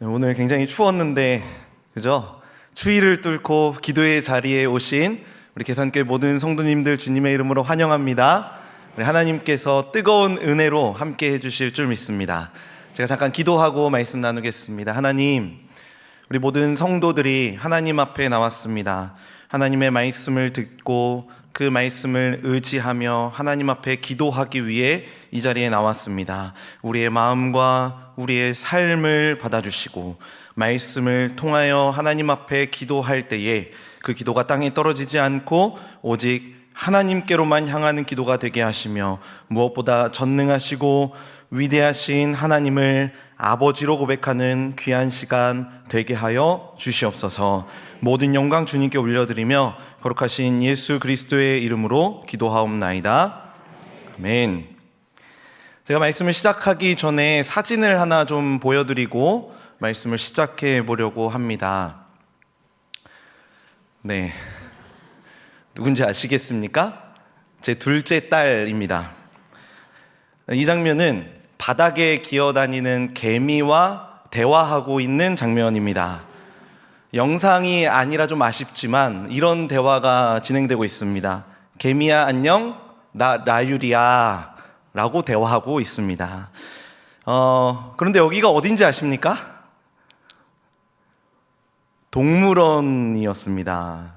오늘 굉장히 추웠는데, 그죠? 추위를 뚫고 기도의 자리에 오신 우리 계산교회 모든 성도님들 주님의 이름으로 환영합니다. 우리 하나님께서 뜨거운 은혜로 함께 해주실 줄 믿습니다. 제가 잠깐 기도하고 말씀 나누겠습니다. 하나님, 우리 모든 성도들이 하나님 앞에 나왔습니다. 하나님의 말씀을 듣고 그 말씀을 의지하며 하나님 앞에 기도하기 위해 이 자리에 나왔습니다. 우리의 마음과 우리의 삶을 받아주시고 말씀을 통하여 하나님 앞에 기도할 때에 그 기도가 땅에 떨어지지 않고 오직 하나님께로만 향하는 기도가 되게 하시며 무엇보다 전능하시고 위대하신 하나님을 아버지로 고백하는 귀한 시간 되게 하여 주시옵소서. 모든 영광 주님께 올려드리며 거룩하신 예수 그리스도의 이름으로 기도하옵나이다. 아멘. 제가 말씀을 시작하기 전에 사진을 하나 좀 보여드리고 말씀을 시작해 보려고 합니다. 네, 누군지 아시겠습니까? 제 둘째 딸입니다. 이 장면은 바닥에 기어다니는 개미와 대화하고 있는 장면입니다. 영상이 아니라 좀 아쉽지만 이런 대화가 진행되고 있습니다. 개미야 안녕, 나 라율이야 라고 대화하고 있습니다. 그런데 여기가 어딘지 아십니까? 동물원이었습니다.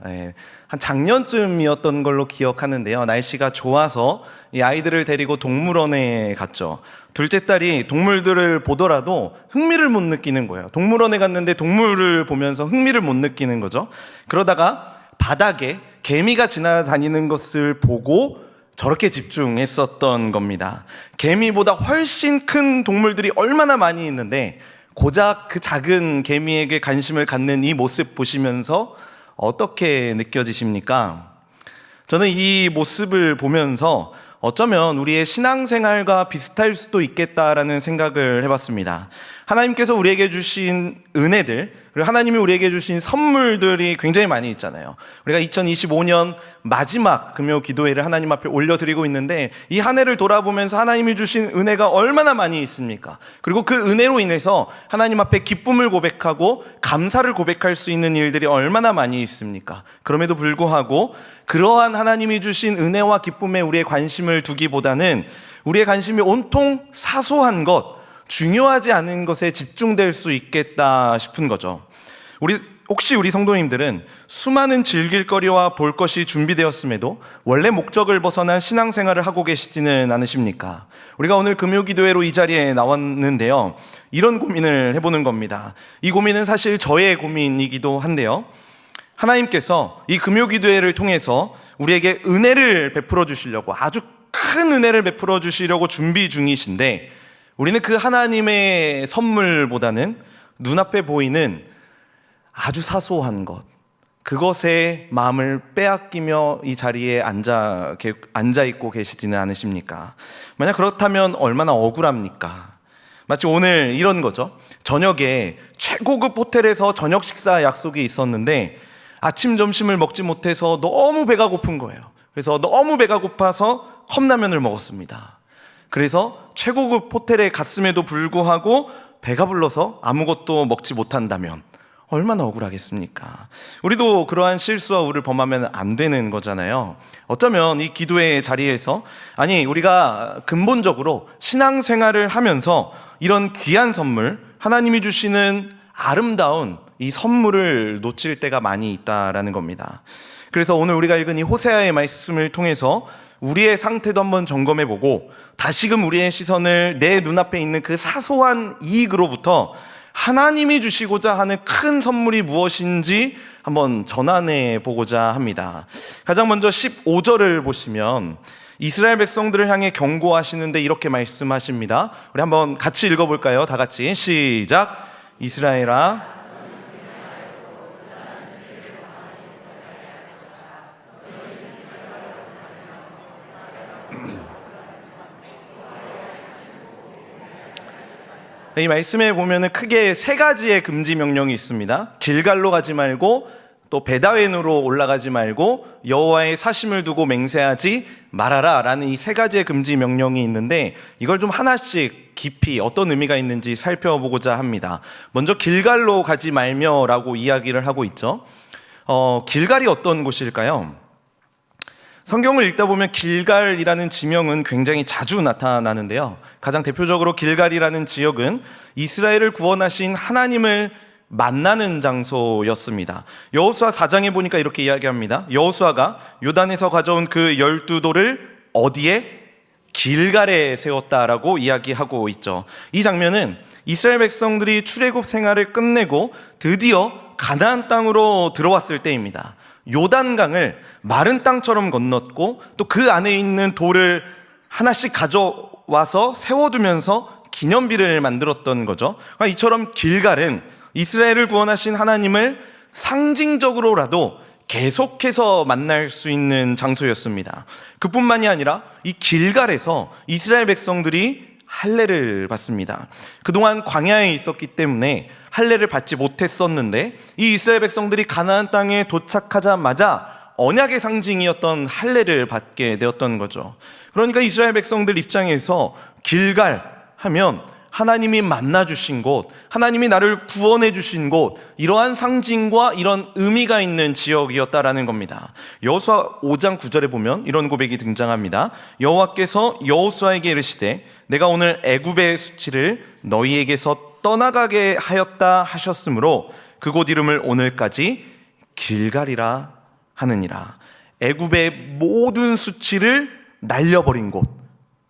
한 작년쯤이었던 걸로 기억하는데요. 날씨가 좋아서 이 아이들을 데리고 동물원에 갔죠. 둘째 딸이 동물들을 보더라도 흥미를 못 느끼는 거예요. 동물원에 갔는데 동물을 보면서 흥미를 못 느끼는 거죠. 그러다가 바닥에 개미가 지나다니는 것을 보고 저렇게 집중했었던 겁니다. 개미보다 훨씬 큰 동물들이 얼마나 많이 있는데 고작 그 작은 개미에게 관심을 갖는 이 모습 보시면서 어떻게 느껴지십니까? 저는 이 모습을 보면서 어쩌면 우리의 신앙생활과 비슷할 수도 있겠다라는 생각을 해봤습니다. 하나님께서 우리에게 주신 은혜들, 그리고 하나님이 우리에게 주신 선물들이 굉장히 많이 있잖아요. 우리가 2025년 마지막 금요 기도회를 하나님 앞에 올려드리고 있는데 이 한 해를 돌아보면서 하나님이 주신 은혜가 얼마나 많이 있습니까? 그리고 그 은혜로 인해서 하나님 앞에 기쁨을 고백하고 감사를 고백할 수 있는 일들이 얼마나 많이 있습니까? 그럼에도 불구하고 그러한 하나님이 주신 은혜와 기쁨에 우리의 관심을 두기보다는 우리의 관심이 온통 사소한 것, 중요하지 않은 것에 집중될 수 있겠다 싶은 거죠. 혹시 우리 성도님들은 수많은 즐길거리와 볼 것이 준비되었음에도 원래 목적을 벗어난 신앙생활을 하고 계시지는 않으십니까? 우리가 오늘 금요기도회로 이 자리에 나왔는데요, 이런 고민을 해보는 겁니다. 이 고민은 사실 저의 고민이기도 한데요, 하나님께서 이 금요기도회를 통해서 우리에게 은혜를 베풀어 주시려고, 아주 큰 은혜를 베풀어 주시려고 준비 중이신데 우리는 그 하나님의 선물보다는 눈앞에 보이는 아주 사소한 것, 그것에 마음을 빼앗기며 이 자리에 앉아 있고 계시지는 않으십니까? 만약 그렇다면 얼마나 억울합니까? 마치 오늘 이런 거죠. 저녁에 최고급 호텔에서 저녁 식사 약속이 있었는데 아침 점심을 먹지 못해서 너무 배가 고픈 거예요. 그래서 너무 배가 고파서 컵라면을 먹었습니다. 그래서 최고급 호텔에 갔음에도 불구하고 배가 불러서 아무것도 먹지 못한다면 얼마나 억울하겠습니까? 우리도 그러한 실수와 우를 범하면 안 되는 거잖아요. 어쩌면 이 기도의 자리에서, 아니 우리가 근본적으로 신앙생활을 하면서 이런 귀한 선물, 하나님이 주시는 아름다운 이 선물을 놓칠 때가 많이 있다라는 겁니다. 그래서 오늘 우리가 읽은 이 호세아의 말씀을 통해서 우리의 상태도 한번 점검해보고 다시금 우리의 시선을 내 눈앞에 있는 그 사소한 이익으로부터 하나님이 주시고자 하는 큰 선물이 무엇인지 한번 전환해 보고자 합니다. 가장 먼저 15절을 보시면 이스라엘 백성들을 향해 경고하시는데 이렇게 말씀하십니다. 우리 한번 같이 읽어볼까요? 다 같이 시작. 이스라엘아, 이 말씀에 보면은 크게 세 가지의 금지 명령이 있습니다. 길갈로 가지 말고, 또 베다웬으로 올라가지 말고 여호와의 사심을 두고 맹세하지 말아라 라는 이 세 가지의 금지 명령이 있는데, 이걸 좀 하나씩 깊이 어떤 의미가 있는지 살펴보고자 합니다. 먼저 길갈로 가지 말며 라고 이야기를 하고 있죠. 길갈이 어떤 곳일까요? 성경을 읽다 보면 길갈이라는 지명은 굉장히 자주 나타나는데요. 가장 대표적으로 길갈이라는 지역은 이스라엘을 구원하신 하나님을 만나는 장소였습니다. 여호수아 4장에 보니까 이렇게 이야기합니다. 여호수아가 요단에서 가져온 그 12돌을 어디에? 길갈에 세웠다라고 이야기하고 있죠. 이 장면은 이스라엘 백성들이 출애굽 생활을 끝내고 드디어 가나안 땅으로 들어왔을 때입니다. 요단강을 마른 땅처럼 건넜고 또 그 안에 있는 돌을 하나씩 가져와서 세워두면서 기념비를 만들었던 거죠. 이처럼 길갈은 이스라엘을 구원하신 하나님을 상징적으로라도 계속해서 만날 수 있는 장소였습니다. 그뿐만이 아니라 이 길갈에서 이스라엘 백성들이 할례를 받습니다. 그동안 광야에 있었기 때문에 할례를 받지 못했었는데, 이 이스라엘 백성들이 가나안 땅에 도착하자마자 언약의 상징이었던 할례를 받게 되었던 거죠. 그러니까 이스라엘 백성들 입장에서 길갈 하면 하나님이 만나주신 곳, 하나님이 나를 구원해 주신 곳, 이러한 상징과 이런 의미가 있는 지역이었다라는 겁니다. 여호수아 5장 9절에 보면 이런 고백이 등장합니다. 여호와께서 여호수아에게 이르시되 내가 오늘 애굽의 수치를 너희에게서 떠나가게 하였다 하셨으므로 그곳 이름을 오늘까지 길갈이라 하느니라. 애굽의 모든 수치를 날려버린 곳,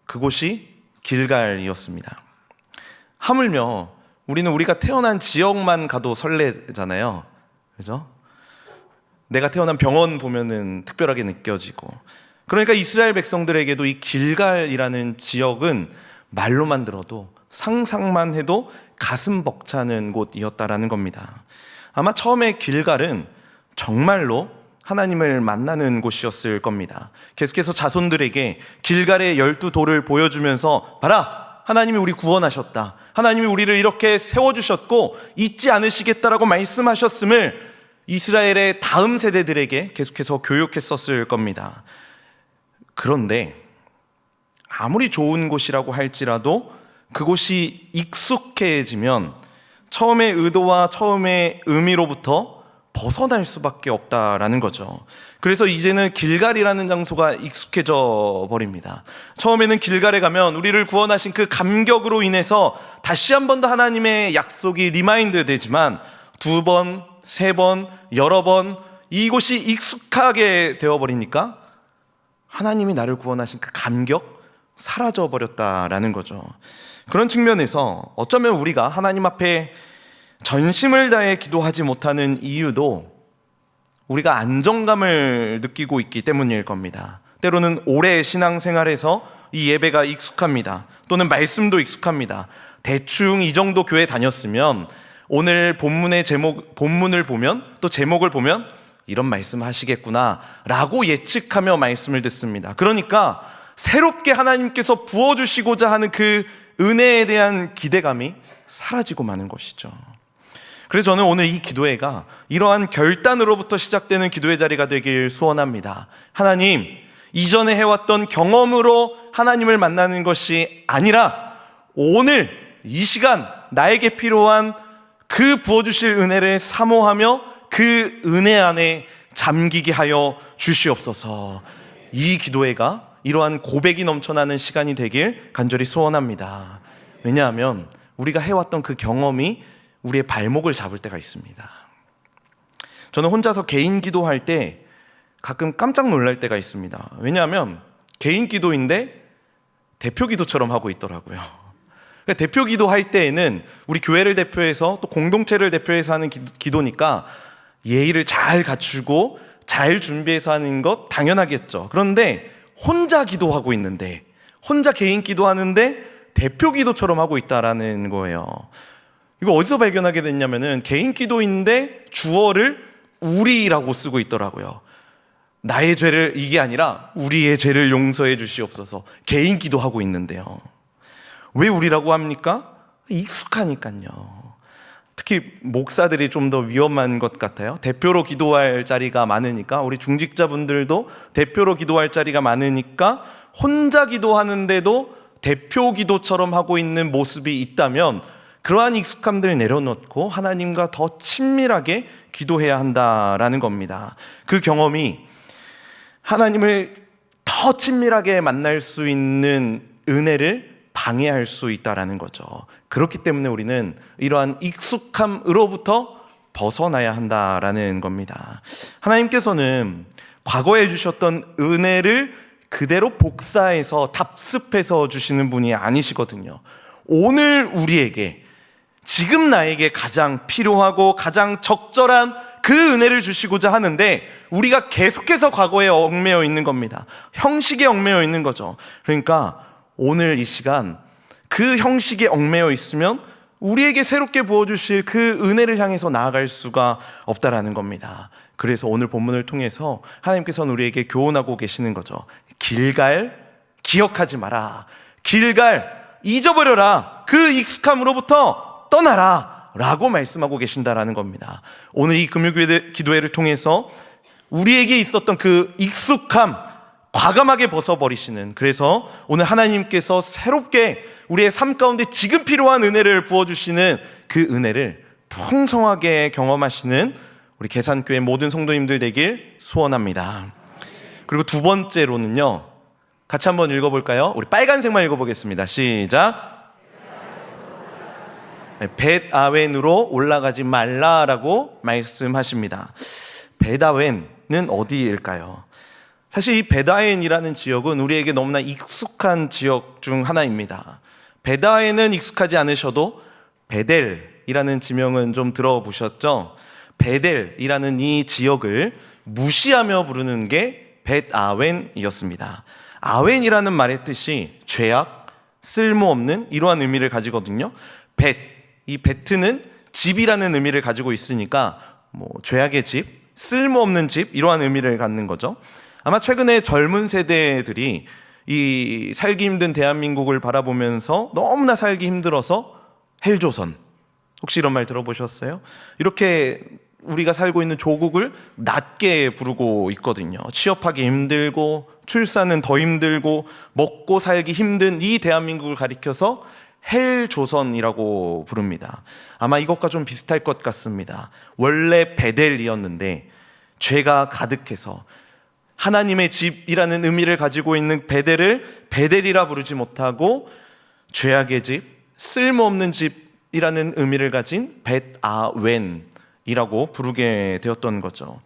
그곳이 길갈이었습니다. 하물며 우리는 우리가 태어난 지역만 가도 설레잖아요. 그죠? 내가 태어난 병원 보면은 특별하게 느껴지고. 그러니까 이스라엘 백성들에게도 이 길갈이라는 지역은 말로만 들어도, 상상만 해도 가슴 벅차는 곳이었다라는 겁니다. 아마 처음에 길갈은 정말로 하나님을 만나는 곳이었을 겁니다. 계속해서 자손들에게 길갈의 12돌을 보여주면서 봐라! 하나님이 우리 구원하셨다. 하나님이 우리를 이렇게 세워주셨고 잊지 않으시겠다라고 말씀하셨음을 이스라엘의 다음 세대들에게 계속해서 교육했었을 겁니다. 그런데 아무리 좋은 곳이라고 할지라도 그곳이 익숙해지면 처음의 의도와 처음의 의미로부터 벗어날 수밖에 없다라는 거죠. 그래서 이제는 길갈이라는 장소가 익숙해져 버립니다. 처음에는 길갈에 가면 우리를 구원하신 그 감격으로 인해서 다시 한 번 더 하나님의 약속이 리마인드 되지만, 2번, 3번, 여러 번 이곳이 익숙하게 되어버리니까 하나님이 나를 구원하신 그 감격 사라져 버렸다라는 거죠. 그런 측면에서 어쩌면 우리가 하나님 앞에 전심을 다해 기도하지 못하는 이유도 우리가 안정감을 느끼고 있기 때문일 겁니다. 때로는 오래 신앙생활에서 이 예배가 익숙합니다. 또는 말씀도 익숙합니다. 대충 이 정도 교회 다녔으면 오늘 본문을 보면, 또 제목을 보면 이런 말씀 하시겠구나 라고 예측하며 말씀을 듣습니다. 그러니까 새롭게 하나님께서 부어주시고자 하는 그 은혜에 대한 기대감이 사라지고 마는 것이죠. 그래서 저는 오늘 이 기도회가 이러한 결단으로부터 시작되는 기도의 자리가 되길 소원합니다. 하나님, 이전에 해왔던 경험으로 하나님을 만나는 것이 아니라 오늘 이 시간 나에게 필요한 그 부어주실 은혜를 사모하며 그 은혜 안에 잠기게 하여 주시옵소서. 이 기도회가 이러한 고백이 넘쳐나는 시간이 되길 간절히 소원합니다. 왜냐하면 우리가 해왔던 그 경험이 우리의 발목을 잡을 때가 있습니다. 저는 혼자서 개인 기도할 때 가끔 깜짝 놀랄 때가 있습니다. 왜냐하면 개인 기도인데 대표 기도처럼 하고 있더라고요. 그러니까 대표 기도할 때에는 우리 교회를 대표해서 또 공동체를 대표해서 하는 기도니까 예의를 잘 갖추고 잘 준비해서 하는 것 당연하겠죠. 그런데 혼자 기도하고 있는데, 혼자 개인 기도하는데 대표 기도처럼 하고 있다라는 거예요. 이거 어디서 발견하게 됐냐면은 개인 기도인데 주어를 우리라고 쓰고 있더라고요. 나의 죄를, 이게 아니라 우리의 죄를 용서해 주시옵소서. 개인 기도하고 있는데요. 왜 우리라고 합니까? 익숙하니까요. 특히 목사들이 좀 더 위험한 것 같아요. 대표로 기도할 자리가 많으니까, 우리 중직자분들도 대표로 기도할 자리가 많으니까 혼자 기도하는데도 대표 기도처럼 하고 있는 모습이 있다면 그러한 익숙함들 내려놓고 하나님과 더 친밀하게 기도해야 한다라는 겁니다. 그 경험이 하나님을 더 친밀하게 만날 수 있는 은혜를 방해할 수 있다라는 거죠. 그렇기 때문에 우리는 이러한 익숙함으로부터 벗어나야 한다라는 겁니다. 하나님께서는 과거에 주셨던 은혜를 그대로 복사해서 답습해서 주시는 분이 아니시거든요. 오늘 우리에게, 지금 나에게 가장 필요하고 가장 적절한 그 은혜를 주시고자 하는데 우리가 계속해서 과거에 얽매여 있는 겁니다. 형식에 얽매여 있는 거죠. 그러니까 오늘 이 시간 그 형식에 얽매여 있으면 우리에게 새롭게 부어주실 그 은혜를 향해서 나아갈 수가 없다라는 겁니다. 그래서 오늘 본문을 통해서 하나님께서는 우리에게 교훈하고 계시는 거죠. 길갈 기억하지 마라. 길갈 잊어버려라. 그 익숙함으로부터 떠나라 라고 말씀하고 계신다라는 겁니다. 오늘 이 금요기도회를 통해서 우리에게 있었던 그 익숙함 과감하게 벗어버리시는, 그래서 오늘 하나님께서 새롭게 우리의 삶 가운데 지금 필요한 은혜를 부어주시는 그 은혜를 풍성하게 경험하시는 우리 계산교회 모든 성도님들 되길 소원합니다. 그리고 두 번째로는요, 같이 한번 읽어볼까요? 우리 빨간색만 읽어보겠습니다. 시작. 벳아웬으로 올라가지 말라라고 말씀하십니다. 벳아웬은 어디일까요? 사실 이 벳아웬이라는 지역은 우리에게 너무나 익숙한 지역 중 하나입니다. 벳아웬은 익숙하지 않으셔도 베델이라는 지명은 좀 들어보셨죠? 베델이라는 이 지역을 무시하며 부르는 게 벳아웬이었습니다. 아웬이라는 말의 뜻이 죄악, 쓸모없는 이러한 의미를 가지거든요. 이 베트는 집이라는 의미를 가지고 있으니까 죄악의 집, 쓸모없는 집 이러한 의미를 갖는 거죠. 아마 최근에 젊은 세대들이 이 살기 힘든 대한민국을 바라보면서 너무나 살기 힘들어서 헬조선, 혹시 이런 말 들어보셨어요? 이렇게 우리가 살고 있는 조국을 낮게 부르고 있거든요. 취업하기 힘들고 출산은 더 힘들고 먹고 살기 힘든 이 대한민국을 가리켜서 헬조선이라고 부릅니다. 아마 이것과 좀 비슷할 것 같습니다. 원래 베델이었는데 죄가 가득해서 하나님의 집이라는 의미를 가지고 있는 베델을 베델이라 부르지 못하고 죄악의 집, 쓸모없는 집이라는 의미를 가진 벳아웬이라고 부르게 되었던 거죠.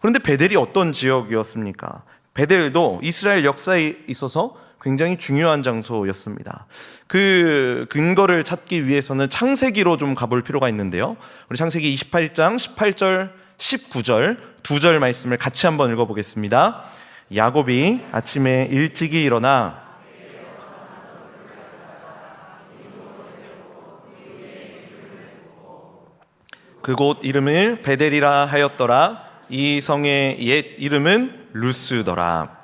그런데 베델이 어떤 지역이었습니까? 베델도 이스라엘 역사에 있어서 굉장히 중요한 장소였습니다. 그 근거를 찾기 위해서는 창세기로 좀 가볼 필요가 있는데요. 우리 창세기 28장 18절 19절 두 절 말씀을 같이 한번 읽어보겠습니다. 야곱이 아침에 일찍이 일어나 그곳 이름을 베델이라 하였더라. 이 성의 옛 이름은 루스더라.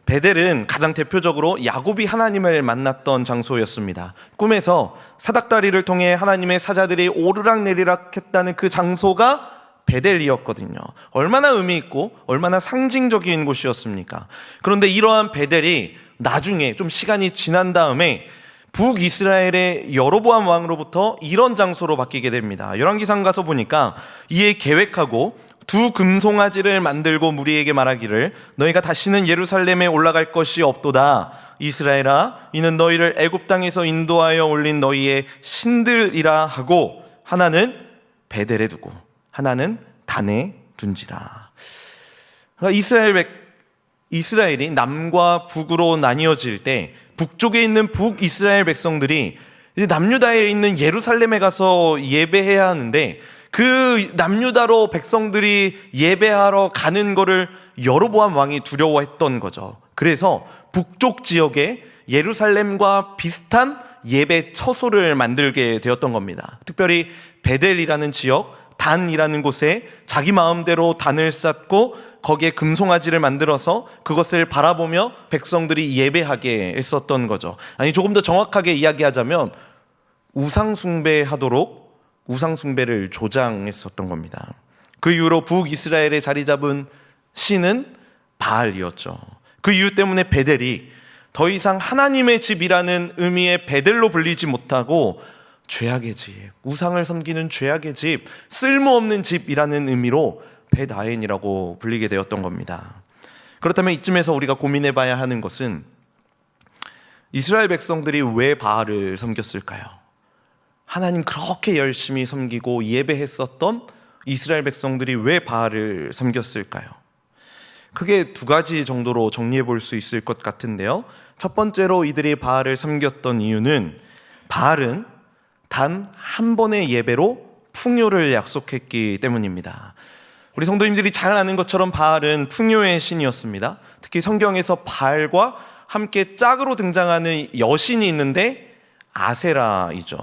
베델은 가장 대표적으로 야곱이 하나님을 만났던 장소였습니다. 꿈에서 사닥다리를 통해 하나님의 사자들이 오르락내리락 했다는 그 장소가 베델이었거든요. 얼마나 의미 있고 얼마나 상징적인 곳이었습니까? 그런데 이러한 베델이 나중에 좀 시간이 지난 다음에 북이스라엘의 여로보암 왕으로부터 이런 장소로 바뀌게 됩니다. 열왕기상 가서 보니까 이에 계획하고 두 금송아지를 만들고 무리에게 말하기를 너희가 다시는 예루살렘에 올라갈 것이 없도다. 이스라엘아, 이는 너희를 애굽 땅에서 인도하여 올린 너희의 신들이라 하고 하나는 베델에 두고 하나는 단에 둔지라. 이스라엘이 남과 북으로 나뉘어질 때 북쪽에 있는 북이스라엘 백성들이 남유다에 있는 예루살렘에 가서 예배해야 하는데 그 남유다로 백성들이 예배하러 가는 거를 여로보암 왕이 두려워했던 거죠. 그래서 북쪽 지역에 예루살렘과 비슷한 예배 처소를 만들게 되었던 겁니다. 특별히 베델이라는 지역, 단이라는 곳에 자기 마음대로 단을 쌓고 거기에 금송아지를 만들어서 그것을 바라보며 백성들이 예배하게 했었던 거죠. 아니, 조금 더 정확하게 이야기하자면 우상 숭배하도록 우상숭배를 조장했었던 겁니다. 그 이후로 북이스라엘에 자리 잡은 신은 바알이었죠. 그 이유 때문에 베델이 더 이상 하나님의 집이라는 의미의 베델로 불리지 못하고 죄악의 집, 우상을 섬기는 죄악의 집, 쓸모없는 집이라는 의미로 벳아웬이라고 불리게 되었던 겁니다. 그렇다면 이쯤에서 우리가 고민해 봐야 하는 것은 이스라엘 백성들이 왜 바알을 섬겼을까요? 하나님 그렇게 열심히 섬기고 예배했었던 이스라엘 백성들이 왜 바알을 섬겼을까요? 크게 두 가지 정도로 정리해 볼 수 있을 것 같은데요. 첫 번째로 이들이 바알을 섬겼던 이유는 바알은 단 한 번의 예배로 풍요를 약속했기 때문입니다. 우리 성도님들이 잘 아는 것처럼 바알은 풍요의 신이었습니다. 특히 성경에서 바알과 함께 짝으로 등장하는 여신이 있는데 아세라이죠.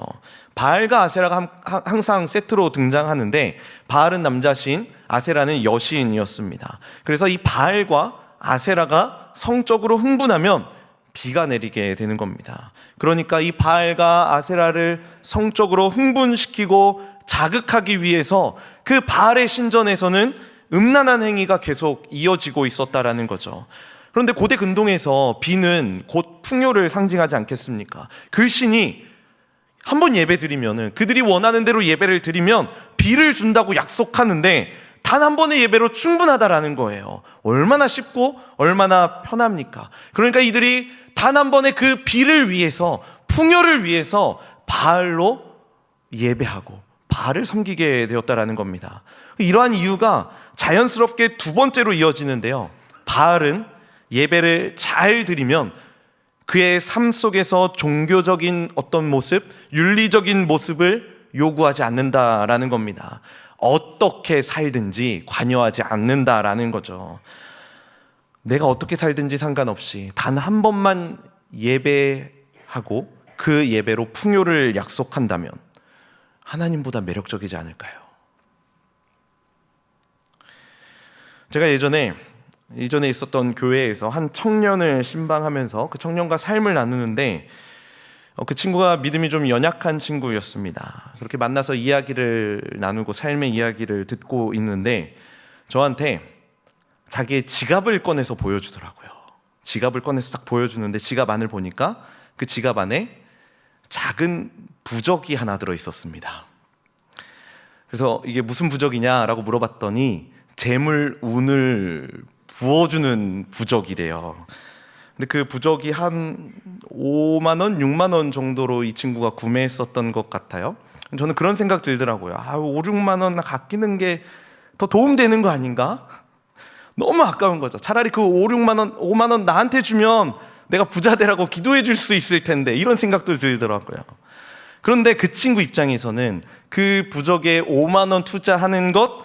바알과 아세라가 항상 세트로 등장하는데 바알은 남자신, 아세라는 여신이었습니다. 그래서 이 바알과 아세라가 성적으로 흥분하면 비가 내리게 되는 겁니다. 그러니까 이 바알과 아세라를 성적으로 흥분시키고 자극하기 위해서 그 바알의 신전에서는 음란한 행위가 계속 이어지고 있었다라는 거죠. 그런데 고대 근동에서 비는 곧 풍요를 상징하지 않겠습니까? 그 신이 한번 예배 드리면은, 그들이 원하는 대로 예배를 드리면 비를 준다고 약속하는데 단 한 번의 예배로 충분하다라는 거예요. 얼마나 쉽고 얼마나 편합니까? 그러니까 이들이 단 한 번의 그 비를 위해서, 풍요를 위해서 바알로 예배하고 바알을 섬기게 되었다라는 겁니다. 이러한 이유가 자연스럽게 두 번째로 이어지는데요. 바알은 예배를 잘 드리면 그의 삶 속에서 종교적인 어떤 모습, 윤리적인 모습을 요구하지 않는다라는 겁니다. 어떻게 살든지 관여하지 않는다라는 거죠. 내가 어떻게 살든지 상관없이 단 한 번만 예배하고 그 예배로 풍요를 약속한다면 하나님보다 매력적이지 않을까요? 제가 예전에 있었던 교회에서 한 청년을 신방하면서 그 청년과 삶을 나누는데 그 친구가 믿음이 좀 연약한 친구였습니다. 그렇게 만나서 이야기를 나누고 삶의 이야기를 듣고 있는데 저한테 자기의 지갑을 꺼내서 보여주더라고요. 지갑을 꺼내서 딱 보여주는데 지갑 안을 보니까 그 지갑 안에 작은 부적이 하나 들어있었습니다. 그래서 이게 무슨 부적이냐라고 물어봤더니 재물 운을 부어주는 부적이래요. 근데 그 부적이 한 5만 원, 6만 원 정도로 이 친구가 구매했었던 것 같아요. 저는 그런 생각 들더라고요. 5, 6만 원 아끼는 게 더 도움되는 거 아닌가? 너무 아까운 거죠. 차라리 그 5, 6만 원, 5만 원 나한테 주면 내가 부자 되라고 기도해 줄 수 있을 텐데, 이런 생각도 들더라고요. 그런데 그 친구 입장에서는 그 부적에 5만 원 투자하는 것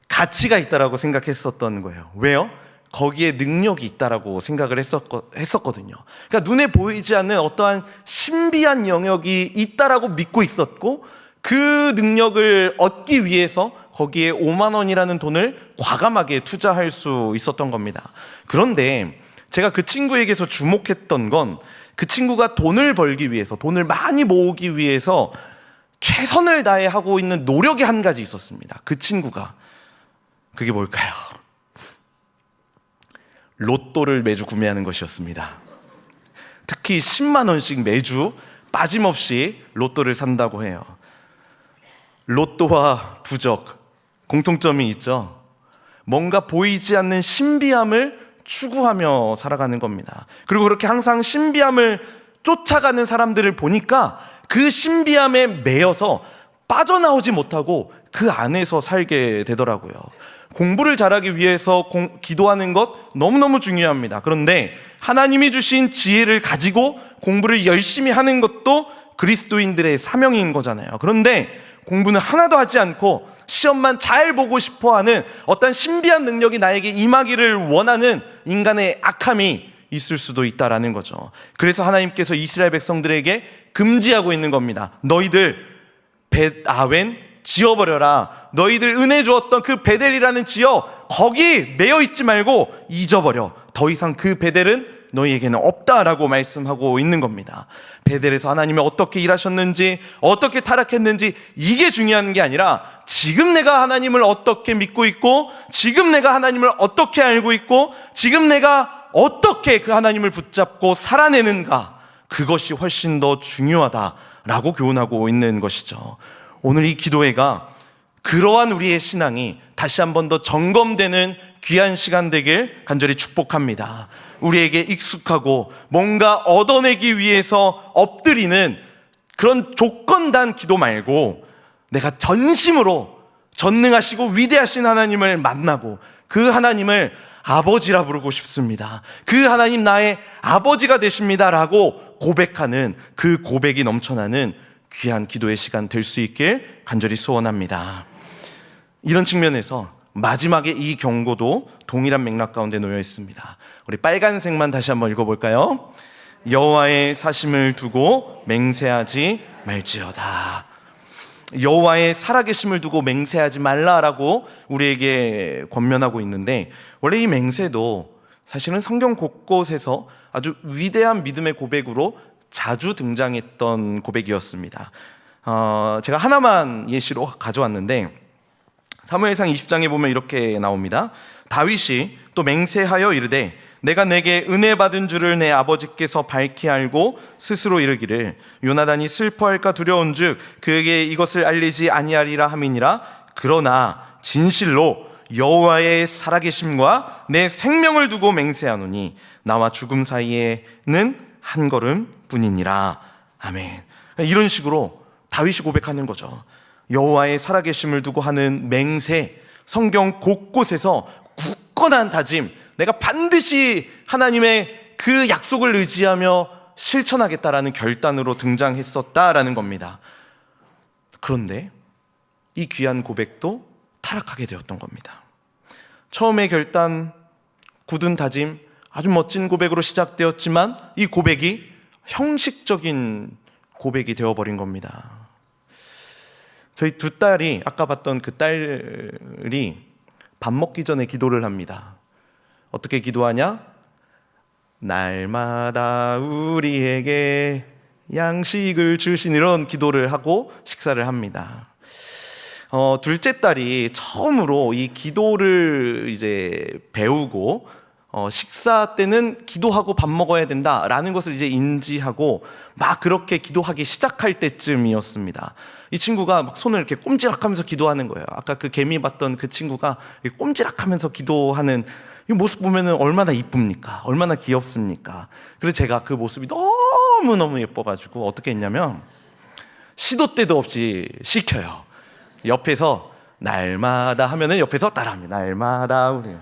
가치가 있다라고 생각했었던 거예요. 왜요? 거기에 능력이 있다라고 생각을 했었거든요. 그러니까 눈에 보이지 않는 어떠한 신비한 영역이 있다라고 믿고 있었고, 그 능력을 얻기 위해서 거기에 5만 원이라는 돈을 과감하게 투자할 수 있었던 겁니다. 그런데 제가 그 친구에게서 주목했던 건 그 친구가 돈을 벌기 위해서, 돈을 많이 모으기 위해서 최선을 다해 하고 있는 노력이 한 가지 있었습니다. 그 친구가, 그게 뭘까요? 로또를 매주 구매하는 것이었습니다. 특히 10만 원씩 매주 빠짐없이 로또를 산다고 해요. 로또와 부적, 공통점이 있죠. 뭔가 보이지 않는 신비함을 추구하며 살아가는 겁니다. 그리고 그렇게 항상 신비함을 쫓아가는 사람들을 보니까 그 신비함에 매여서 빠져나오지 못하고 그 안에서 살게 되더라고요. 공부를 잘하기 위해서 기도하는 것 너무너무 중요합니다. 그런데 하나님이 주신 지혜를 가지고 공부를 열심히 하는 것도 그리스도인들의 사명인 거잖아요. 그런데 공부는 하나도 하지 않고 시험만 잘 보고 싶어하는 어떤 신비한 능력이 나에게 임하기를 원하는 인간의 악함이 있을 수도 있다라는 거죠. 그래서 하나님께서 이스라엘 백성들에게 금지하고 있는 겁니다. 너희들 벳아웬 지어버려라. 너희들 은혜 주었던 그 베델이라는 지어, 거기 매여 있지 말고 잊어버려. 더 이상 그 베델은 너희에게는 없다라고 말씀하고 있는 겁니다. 베델에서 하나님이 어떻게 일하셨는지, 어떻게 타락했는지 이게 중요한 게 아니라 지금 내가 하나님을 어떻게 믿고 있고, 지금 내가 하나님을 어떻게 알고 있고, 지금 내가 어떻게 그 하나님을 붙잡고 살아내는가, 그것이 훨씬 더 중요하다라고 교훈하고 있는 것이죠. 오늘 이 기도회가 그러한 우리의 신앙이 다시 한 번 더 점검되는 귀한 시간 되길 간절히 축복합니다. 우리에게 익숙하고 뭔가 얻어내기 위해서 엎드리는 그런 조건단 기도 말고, 내가 전심으로 전능하시고 위대하신 하나님을 만나고 그 하나님을 아버지라 부르고 싶습니다. 그 하나님 나의 아버지가 되십니다라고 고백하는 그 고백이 넘쳐나는 귀한 기도의 시간 될 수 있길 간절히 소원합니다. 이런 측면에서 마지막에 이 경고도 동일한 맥락 가운데 놓여 있습니다. 우리 빨간색만 다시 한번 읽어볼까요? 여호와의 사심을 두고 맹세하지 말지어다. 여호와의 살아계심을 두고 맹세하지 말라라고 우리에게 권면하고 있는데, 원래 이 맹세도 사실은 성경 곳곳에서 아주 위대한 믿음의 고백으로 자주 등장했던 고백이었습니다. 제가 하나만 예시로 가져왔는데, 사무엘상 20장에 보면 이렇게 나옵니다. 다윗이 또 맹세하여 이르되 내가 내게 은혜 받은 줄을 내 아버지께서 밝히 알고 스스로 이르기를 요나단이 슬퍼할까 두려운즉 그에게 이것을 알리지 아니하리라 함이니라. 그러나 진실로 여호와의 살아계심과 내 생명을 두고 맹세하노니 나와 죽음 사이에는 한 걸음 뿐이니라. 아멘. 이런 식으로 다윗이 고백하는 거죠. 여호와의 살아계심을 두고 하는 맹세, 성경 곳곳에서 굳건한 다짐, 내가 반드시 하나님의 그 약속을 의지하며 실천하겠다라는 결단으로 등장했었다라는 겁니다. 그런데 이 귀한 고백도 타락하게 되었던 겁니다. 처음의 결단, 굳은 다짐, 아주 멋진 고백으로 시작되었지만 이 고백이 형식적인 고백이 되어버린 겁니다. 저희 두 딸이, 아까 봤던 그 딸이 밥 먹기 전에 기도를 합니다. 어떻게 기도하냐? 날마다 우리에게 양식을 주신, 이런 기도를 하고 식사를 합니다. 둘째 딸이 처음으로 이 기도를 이제 배우고 식사 때는 기도하고 밥 먹어야 된다라는 것을 이제 인지하고 막 그렇게 기도하기 시작할 때쯤이었습니다. 이 친구가 막 손을 이렇게 꼼지락하면서 기도하는 거예요. 아까 그 개미 봤던 그 친구가 꼼지락하면서 기도하는 이 모습 보면은 얼마나 이쁩니까? 얼마나 귀엽습니까? 그래서 제가 그 모습이 너무너무 예뻐가지고 어떻게 했냐면 시도 때도 없이 시켜요. 옆에서 날마다 하면은 옆에서 따라합니다. 날마다 우리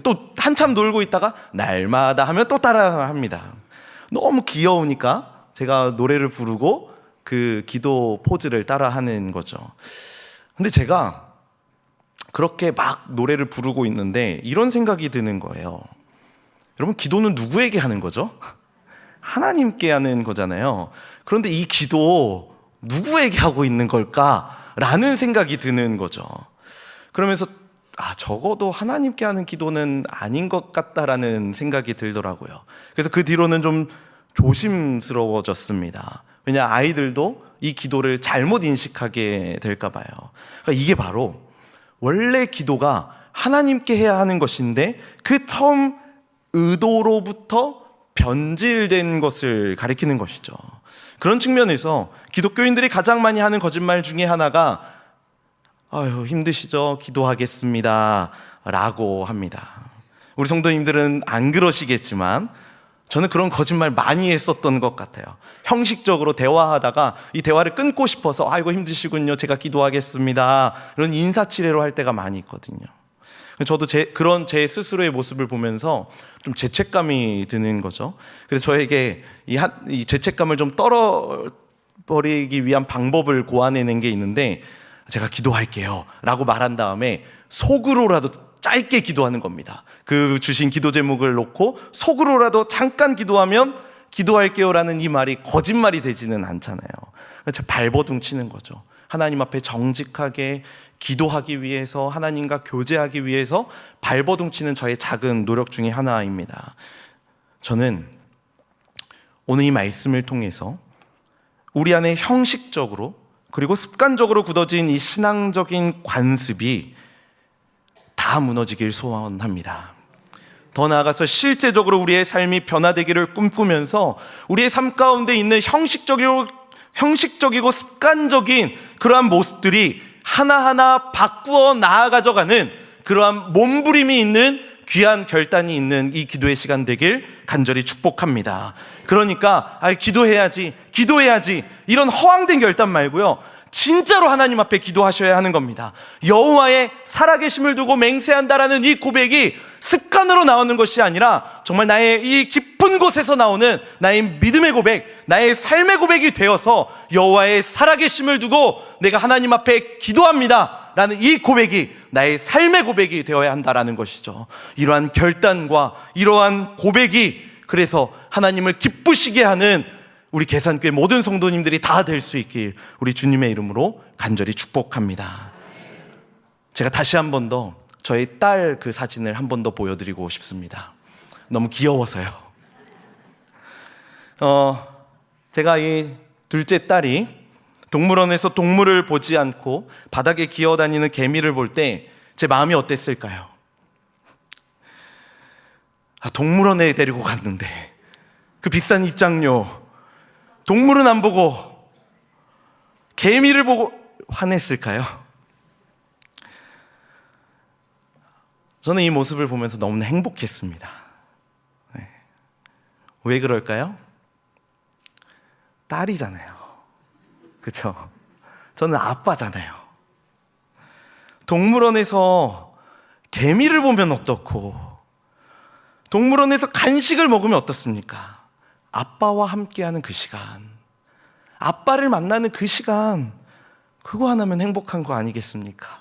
또 한참 놀고 있다가 날마다 하면 또 따라합니다. 너무 귀여우니까 제가 노래를 부르고 그 기도 포즈를 따라하는 거죠. 근데 제가 그렇게 막 노래를 부르고 있는데 이런 생각이 드는 거예요. 여러분, 기도는 누구에게 하는 거죠? 하나님께 하는 거잖아요. 그런데 이 기도 누구에게 하고 있는 걸까라는 생각이 드는 거죠. 그러면서 적어도 하나님께 하는 기도는 아닌 것 같다라는 생각이 들더라고요. 그래서 그 뒤로는 좀 조심스러워졌습니다. 왜냐, 아이들도 이 기도를 잘못 인식하게 될까 봐요. 그러니까 이게 바로 원래 기도가 하나님께 해야 하는 것인데 그 처음 의도로부터 변질된 것을 가리키는 것이죠. 그런 측면에서 기독교인들이 가장 많이 하는 거짓말 중에 하나가 아유, 힘드시죠? 기도하겠습니다 라고 합니다. 우리 성도님들은 안 그러시겠지만 저는 그런 거짓말 많이 했었던 것 같아요. 형식적으로 대화하다가 이 대화를 끊고 싶어서 아이고 힘드시군요, 제가 기도하겠습니다, 이런 인사치레로 할 때가 많이 있거든요. 저도 그런 제 스스로의 모습을 보면서 좀 죄책감이 드는 거죠. 그래서 저에게 이 죄책감을 좀 떨어버리기 위한 방법을 고안해낸 게 있는데, 제가 기도할게요 라고 말한 다음에 속으로라도 짧게 기도하는 겁니다. 그 주신 기도 제목을 놓고 속으로라도 잠깐 기도하면 기도할게요 라는 이 말이 거짓말이 되지는 않잖아요. 제가 발버둥 치는 거죠. 하나님 앞에 정직하게 기도하기 위해서, 하나님과 교제하기 위해서 발버둥 치는 저의 작은 노력 중에 하나입니다. 저는 오늘 이 말씀을 통해서 우리 안에 형식적으로 그리고 습관적으로 굳어진 이 신앙적인 관습이 다 무너지길 소원합니다. 더 나아가서 실제적으로 우리의 삶이 변화되기를 꿈꾸면서 우리의 삶 가운데 있는 형식적이고 습관적인 그러한 모습들이 하나하나 바꾸어 나아가져가는 그러한 몸부림이 있는 귀한 결단이 있는 이 기도의 시간 되길 간절히 축복합니다. 그러니까 기도해야지 이런 허황된 결단 말고요, 진짜로 하나님 앞에 기도하셔야 하는 겁니다. 여호와의 살아계심을 두고 맹세한다라는 이 고백이 습관으로 나오는 것이 아니라 정말 나의 이 깊은 곳에서 나오는 나의 믿음의 고백, 나의 삶의 고백이 되어서 여호와의 살아계심을 두고 내가 하나님 앞에 기도합니다 라는 이 고백이 나의 삶의 고백이 되어야 한다라는 것이죠. 이러한 결단과 이러한 고백이 그래서 하나님을 기쁘시게 하는 우리 계산교회 모든 성도님들이 다 될 수 있길 우리 주님의 이름으로 간절히 축복합니다. 제가 다시 한 번 더 저희 딸 그 사진을 한 번 더 보여드리고 싶습니다. 너무 귀여워서요. 제가 이 둘째 딸이 동물원에서 동물을 보지 않고 바닥에 기어다니는 개미를 볼 때 제 마음이 어땠을까요? 동물원에 데리고 갔는데 그 비싼 입장료, 동물은 안 보고 개미를 보고 화냈을까요? 저는 이 모습을 보면서 너무나 행복했습니다. 네. 왜 그럴까요? 딸이잖아요. 그렇죠? 저는 아빠잖아요. 동물원에서 개미를 보면 어떻고 동물원에서 간식을 먹으면 어떻습니까? 아빠와 함께하는 그 시간, 아빠를 만나는 그 시간, 그거 하나면 행복한 거 아니겠습니까?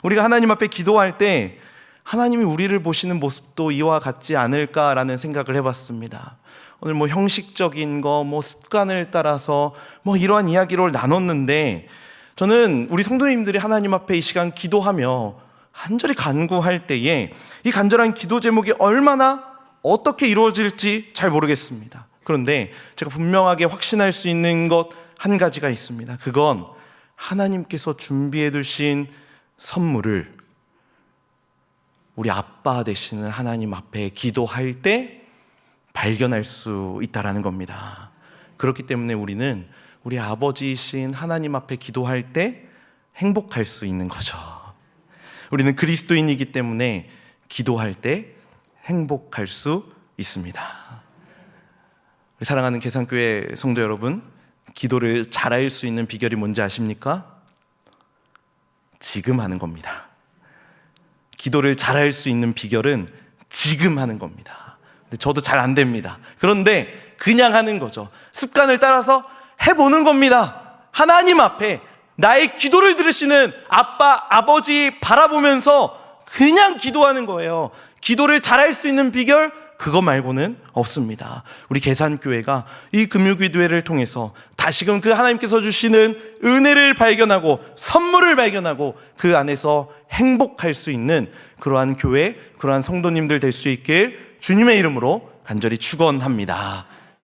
우리가 하나님 앞에 기도할 때 하나님이 우리를 보시는 모습도 이와 같지 않을까라는 생각을 해봤습니다. 오늘 형식적인 거, 습관을 따라서 이러한 이야기를 나눴는데, 저는 우리 성도님들이 하나님 앞에 이 시간 기도하며 간절히 간구할 때에 이 간절한 기도 제목이 얼마나 어떻게 이루어질지 잘 모르겠습니다. 그런데 제가 분명하게 확신할 수 있는 것 한 가지가 있습니다. 그건 하나님께서 준비해 두신 선물을 우리 아빠 되시는 하나님 앞에 기도할 때 발견할 수 있다는 겁니다. 그렇기 때문에 우리는 우리 아버지이신 하나님 앞에 기도할 때 행복할 수 있는 거죠. 우리는 그리스도인이기 때문에 기도할 때 행복할 수 있습니다. 우리 사랑하는 계산교회 성도 여러분, 기도를 잘할 수 있는 비결이 뭔지 아십니까? 지금 하는 겁니다. 기도를 잘할 수 있는 비결은 지금 하는 겁니다. 근데 저도 잘 안 됩니다. 그런데 그냥 하는 거죠. 습관을 따라서 해보는 겁니다. 하나님 앞에 나의 기도를 들으시는 아빠, 아버지 바라보면서 그냥 기도하는 거예요. 기도를 잘할 수 있는 비결, 그거 말고는 없습니다. 우리 계산교회가 이 금요기도회를 통해서 다시금 그 하나님께서 주시는 은혜를 발견하고 선물을 발견하고 그 안에서 행복할 수 있는 그러한 교회, 그러한 성도님들 될 수 있길 주님의 이름으로 간절히 축원합니다.